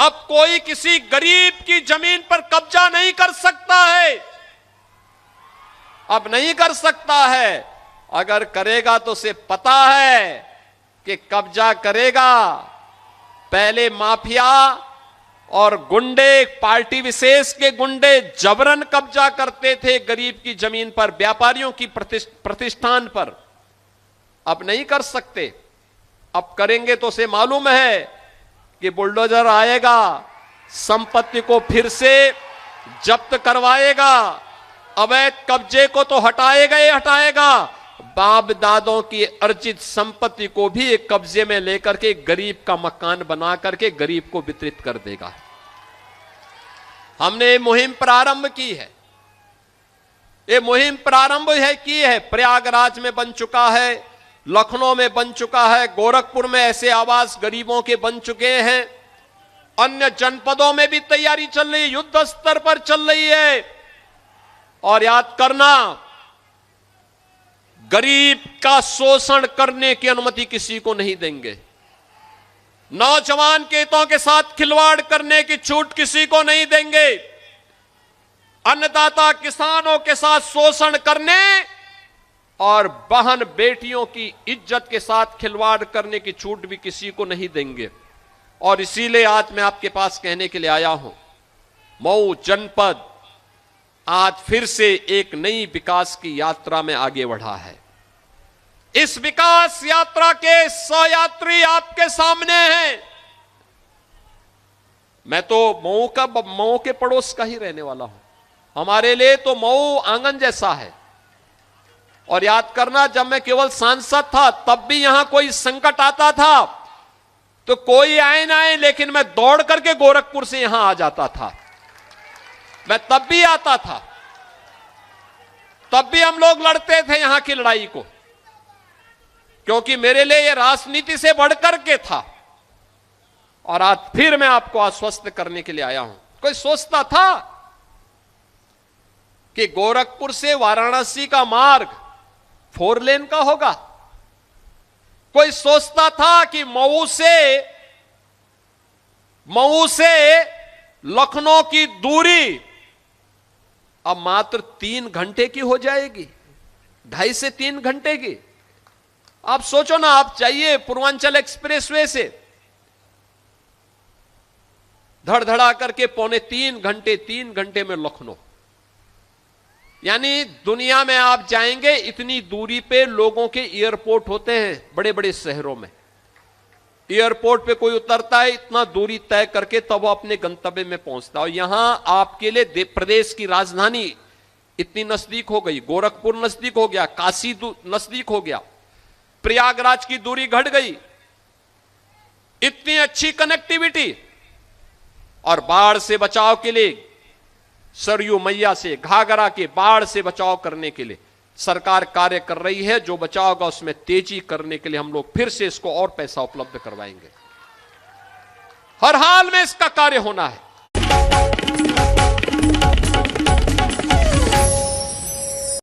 अब कोई किसी गरीब की जमीन पर कब्जा नहीं कर सकता है, अब नहीं कर सकता है। अगर करेगा तो उसे पता है कि कब्जा करेगा, पहले माफिया और गुंडे, पार्टी विशेष के गुंडे जबरन कब्जा करते थे गरीब की जमीन पर, व्यापारियों की प्रतिष्ठान पर। अब नहीं कर सकते। अब करेंगे तो उसे मालूम है कि बुलडोजर आएगा, संपत्ति को फिर से जब्त करवाएगा, अवैध कब्जे को तो हटाएगा ही हटाएगा, बाप दादों की अर्जित संपत्ति को भी एक कब्जे में लेकर के गरीब का मकान बना करके गरीब को वितरित कर देगा। हमने मुहिम प्रारंभ की है। ये मुहिम प्रारंभ की है। प्रयागराज में बन चुका है, लखनऊ में बन चुका है, गोरखपुर में ऐसे आवास गरीबों के बन चुके हैं, अन्य जनपदों में भी तैयारी चल रही है, युद्ध स्तर पर चल रही है। और याद करना, गरीब का शोषण करने की अनुमति किसी को नहीं देंगे। नौजवान के हितों के साथ खिलवाड़ करने की छूट किसी को नहीं देंगे। अन्नदाता किसानों के साथ शोषण करने और बहन बेटियों की इज्जत के साथ खिलवाड़ करने की छूट भी किसी को नहीं देंगे। और इसीलिए आज मैं आपके पास कहने के लिए आया हूं, मऊ जनपद आज फिर से एक नई विकास की यात्रा में आगे बढ़ा है। इस विकास यात्रा के 100 यात्री आपके सामने हैं। मैं तो मऊ के पड़ोस का ही रहने वाला हूं। हमारे लिए तो मऊ आंगन जैसा है। और याद करना, जब मैं केवल सांसद था तब भी यहां कोई संकट आता था तो कोई आए ना आए, लेकिन मैं दौड़ करके गोरखपुर से यहां आ जाता था। मैं तब भी आता था, तब भी हम लोग लड़ते थे यहां की लड़ाई को, क्योंकि मेरे लिए यह राजनीति से बढ़कर के था। और आज फिर मैं आपको आश्वस्त करने के लिए आया हूं। कोई सोचता था कि गोरखपुर से वाराणसी का मार्ग 4 लेन का होगा? कोई सोचता था कि मऊ से लखनऊ की दूरी अब मात्र 3 घंटे की हो जाएगी, 2.5 से 3 घंटे की? आप सोचो ना, आप चाहिए पूर्वांचल एक्सप्रेसवे से धड़धड़ा करके 3 घंटे में लखनऊ। यानी दुनिया में आप जाएंगे, इतनी दूरी पे लोगों के एयरपोर्ट होते हैं बड़े बड़े शहरों में। एयरपोर्ट पे कोई उतरता है, इतना दूरी तय करके तब वो अपने गंतव्य में पहुंचता है। और यहां आपके लिए प्रदेश की राजधानी इतनी नजदीक हो गई, गोरखपुर नजदीक हो गया, काशी नजदीक हो गया, प्रयागराज की दूरी घट गई, इतनी अच्छी कनेक्टिविटी। और बाढ़ से बचाव के लिए, सरयू मैया से, घाघरा के बाढ़ से बचाव करने के लिए सरकार कार्य कर रही है। जो बचाव होगा उसमें तेजी करने के लिए हम लोग फिर से इसको और पैसा उपलब्ध करवाएंगे। हर हाल में इसका कार्य होना है।